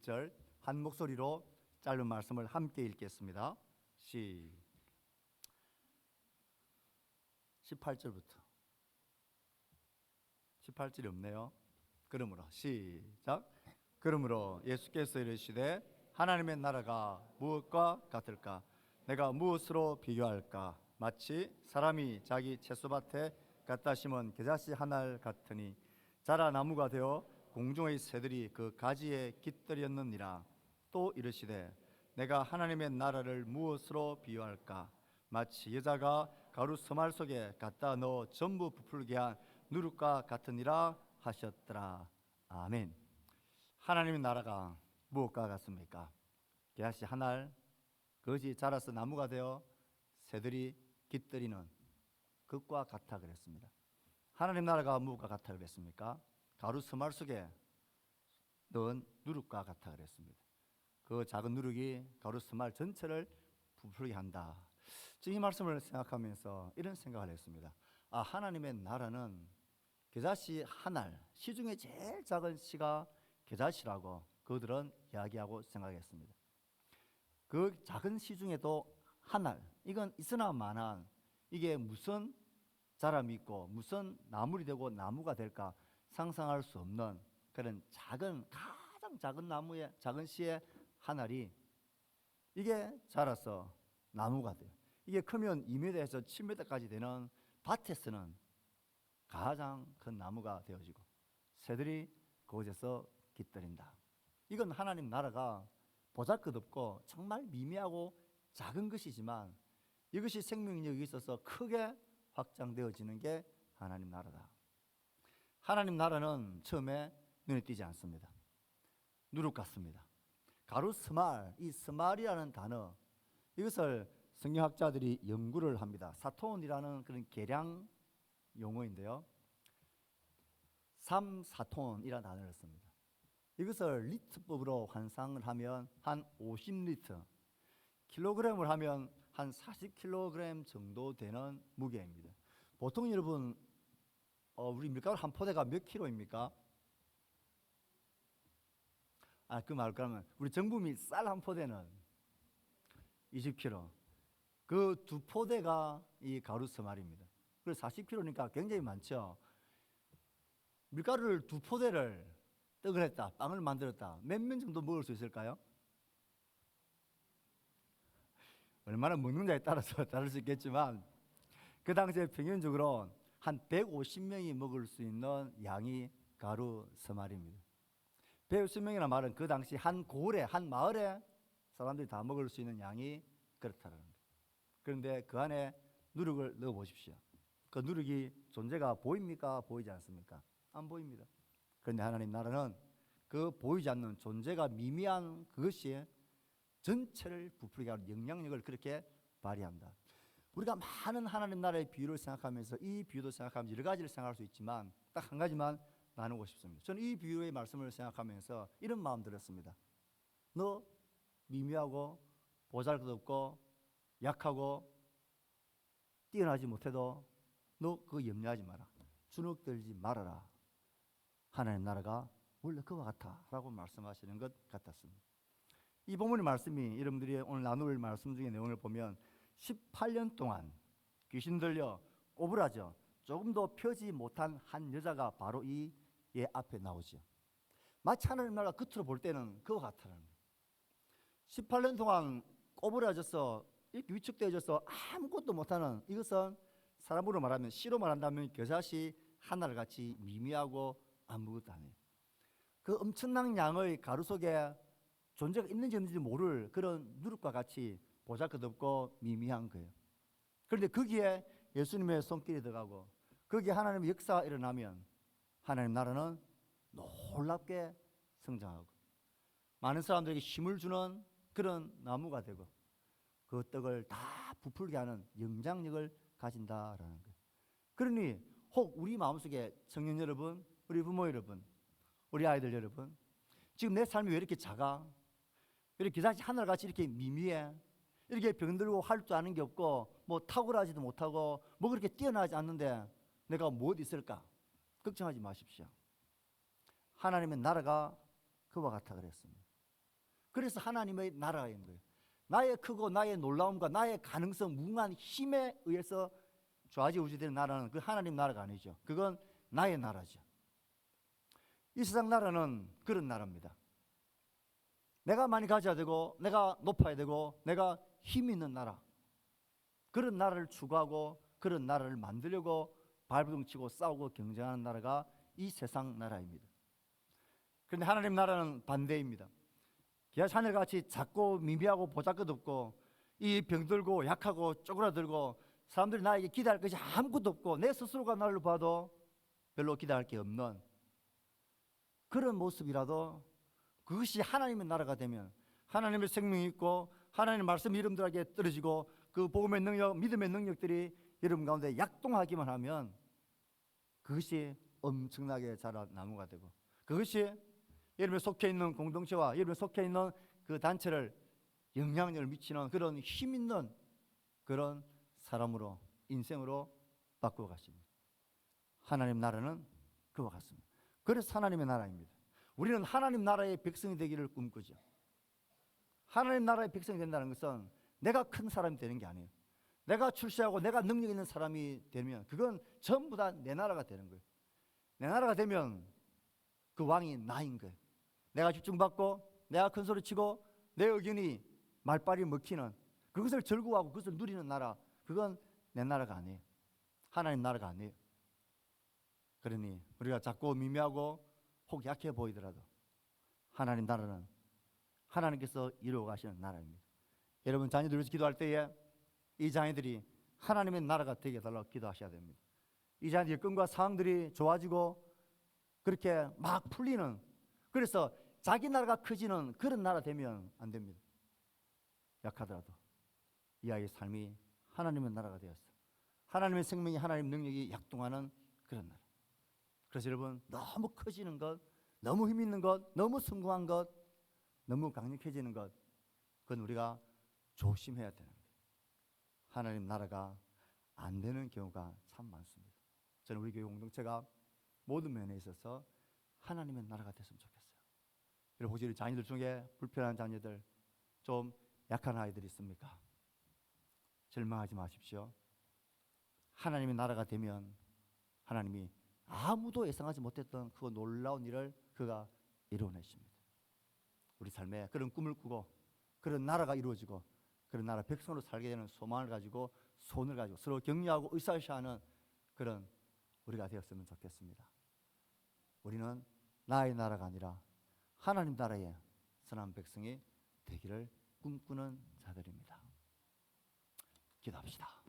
절 한 목소리로 짧은 말씀을 함께 읽겠습니다. 18절부터 18절이 없네요. 그러므로 시작. 그러므로 예수께서 이르시되 하나님의 나라가 무엇과 같을까? 내가 무엇으로 비교할까? 마치 사람이 자기 채소밭에 갖다 심은 겨자씨 한 알 같으니 자라 나무가 되어 공중의 새들이 그 가지에 깃들였느니라. 또 이르시되 내가 하나님의 나라를 무엇으로 비유할까? 마치 여자가 가루 서말 속에 갖다 넣어 전부 부풀게 한 누룩과 같으니라 하셨더라. 아멘. 하나님의 나라가 무엇과 같습니까? 겨자씨 한 알, 그것이 자라서 나무가 되어 새들이 깃들이는 그것과 같아 그랬습니다. 하나님 나라가 무엇과 같아 그랬습니까? 가루 서말 속에 넣은 누룩과 같아 그랬습니다. 그 작은 누룩이 가루 서말 전체를 부풀게 한다. 지금 이 말씀을 생각하면서 이런 생각을 했습니다. 하나님의 나라는 겨자씨 한 알, 씨 중에 제일 작은 씨가 겨자씨라고 그들은 이야기하고 생각했습니다. 그 작은 씨 중에도 한 알, 이건 있으나 마나한 이게 무슨 자람이 있고 무슨 나물이 되고 나무가 될까 상상할 수 없는 그런 가장 작은 나무의 작은 씨의 한 알이 이게 자라서 나무가 돼요. 이게 크면 2m에서 7m까지 되는 밭에서는 가장 큰 나무가 되어지고 새들이 그곳에서 깃들인다. 이건 하나님 나라가 보잘것없고 정말 미미하고 작은 것이지만 이것이 생명력이 있어서 크게 확장되어지는 게 하나님 나라다. 하나님 나라는 처음에 눈에 띄지 않습니다. 누룩 같습니다. 가루 스말, 이 스말이라는 단어, 이것을 성경학자들이 연구를 합니다. 사톤이라는 그런 계량 용어인데요. 3사톤이라는 단어를 씁니다. 이것을 리터법으로 환상을 하면 한 50리터, 킬로그램을 하면 한 40kg 정도 되는 무게입니다. 보통 여러분 우리 밀가루 한 포대가 몇 킬로입니까? 그 말 그러면 우리 정부미 쌀 한 포대는 20kg. 그 두 포대가 이 가루 스말입니다. 그래서 40kg니까 굉장히 많죠. 밀가루를 두 포대를 떡을 했다, 빵을 만들었다. 몇 명 정도 먹을 수 있을까요? 얼마나 먹는냐에 따라서 다를 수 있겠지만 그 당시에 평균적으로 한 150명이 먹을 수 있는 양이 가루 스말입니다. 150명이라는 말은 그 당시 한 고을에, 한 마을에 사람들이 다 먹을 수 있는 양이 그렇다는 거예요. 그런데 그 안에 누룩을 넣어 보십시오. 그 누룩이 존재가 보입니까? 보이지 않습니까? 안 보입니다. 그런데 하나님 나라는 그 보이지 않는 존재가 미미한 그것이 전체를 부풀게 하는 영향력을 그렇게 발휘한다. 우리가 많은 하나님 나라의 비유를 생각하면서 이 비유도 생각하면 여러 가지를 생각할 수 있지만 딱 한 가지만 나누고 싶습니다. 저는 이 비유의 말씀을 생각하면서 이런 마음 들었습니다. 너 미미하고 보잘것없고 약하고 뛰어나지 못해도 너 그거 염려하지 마라. 주눅들지 말아라. 하나님 나라가 원래 그와 같아 라고 말씀하시는 것 같았습니다. 이 본문의 말씀이 여러분들이 오늘 나눌 말씀 중에 내용을 보면 18년 동안 귀신 들려 꼬부라져 조금도 펴지 못한 한 여자가 바로 이 얘 앞에 나오죠. 마치 하나님 나라 겉으로 볼 때는 그와 같다는 거예요. 18년 동안 꼬부라져서 이렇게 위축되어져서 아무것도 못하는 이것은 사람으로 말하면 씨로 말한다면 겨자씨 하나를 같이 미미하고 아무것도 아니에요. 그 엄청난 양의 가루 속에 존재가 있는지 없는지 모를 그런 누룩과 같이 보잘것없고 미미한 거예요. 그런데 거기에 예수님의 손길이 들어가고 거기에 하나님의 역사가 일어나면 하나님 나라는 놀랍게 성장하고 많은 사람들에게 힘을 주는 그런 나무가 되고 그 떡을 다 부풀게 하는 영향력을 가진다라는 거예요. 그러니 혹 우리 마음속에 청년 여러분, 우리 부모 여러분, 우리 아이들 여러분, 지금 내 삶이 왜 이렇게 작아? 이렇게 기사씨 하늘같이 이렇게 미미해? 이렇게 병들고 할 줄 아는 게 없고 뭐 탁월하지도 못하고 뭐 그렇게 뛰어나지 않는데 내가 무엇 있을까? 걱정하지 마십시오. 하나님의 나라가 그와 같아 그랬습니다. 그래서 하나님의 나라가 있는 거예요. 나의 크고 나의 놀라움과 나의 가능성, 무궁한 힘에 의해서 좌지우지되는 나라는 그 하나님 나라가 아니죠. 그건 나의 나라죠. 이 세상 나라는 그런 나라입니다. 내가 많이 가져야 되고, 내가 높아야 되고, 내가 힘 있는 나라, 그런 나라를 추구하고 그런 나라를 만들려고 발버둥치고 싸우고 경쟁하는 나라가 이 세상 나라입니다. 그런데 하나님 나라는 반대입니다. 기아 하늘같이 작고 미미하고 보잘것없고, 이 병들고 약하고 쪼그라들고, 사람들이 나에게 기대할 것이 아무것도 없고, 내 스스로가 나를 봐도 별로 기대할 게 없는 그런 모습이라도, 그것이 하나님의 나라가 되면 하나님의 생명이 있고 하나님의 말씀 이름들에게 떨어지고, 그 복음의 능력, 믿음의 능력들이 여러분 가운데 약동하기만 하면 그것이 엄청나게 자란 나무가 되고, 그것이 여러분이 속해 있는 공동체와 여러분이 속해 있는 그 단체를 영향력을 미치는 그런 힘 있는 그런 사람으로, 인생으로 바꾸어 가십니다. 하나님 나라는 그와 같습니다. 그래서 하나님의 나라입니다. 우리는 하나님 나라의 백성이 되기를 꿈꾸죠. 하나님 나라의 백성이 된다는 것은 내가 큰 사람이 되는 게 아니에요. 내가 출세하고 내가 능력 있는 사람이 되면 그건 전부 다 내 나라가 되는 거예요. 내 나라가 되면 그 왕이 나인 거예요. 내가 집중받고 내가 큰 소리 치고 내 의견이 말빨이 먹히는, 그것을 즐거워하고 그것을 누리는 나라, 그건 내 나라가 아니에요. 하나님 나라가 아니에요. 그러니 우리가 작고 미미하고 혹 약해 보이더라도 하나님 나라는 하나님께서 이루어 가시는 나라입니다. 여러분 자녀들 위해서 기도할 때에 이 자녀들이 하나님의 나라가 되게 해달라고 기도하셔야 됩니다. 이 자녀들의 건과 상황들이 좋아지고 그렇게 막 풀리는, 그래서 자기 나라가 커지는 그런 나라 되면 안 됩니다. 약하더라도 이 아이의 삶이 하나님의 나라가 되었어. 하나님의 생명이, 하나님의 능력이 약동하는 그런 나라. 그래서 여러분, 너무 커지는 것, 너무 힘 있는 것, 너무 성공한 것, 너무 강력해지는 것, 그건 우리가 조심해야 되는 거예요. 하나님 나라가 안 되는 경우가 참 많습니다. 저는 우리 교회 공동체가 모든 면에 있어서 하나님의 나라가 됐으면 좋겠어요. 여러분, 혹시 우리 자녀들 중에 불편한 자녀들, 좀 약한 아이들이 있습니까? 절망하지 마십시오. 하나님의 나라가 되면 하나님이 아무도 예상하지 못했던 그 놀라운 일을 그가 이루어내십니다. 우리 삶에 그런 꿈을 꾸고 그런 나라가 이루어지고 그런 나라 백성으로 살게 되는 소망을 가지고, 소원을 가지고 서로 격려하고 으쌰으쌰하는 그런 우리가 되었으면 좋겠습니다. 우리는 나의 나라가 아니라 하나님 나라의 선한 백성이 되기를 꿈꾸는 자들입니다. 기도합시다.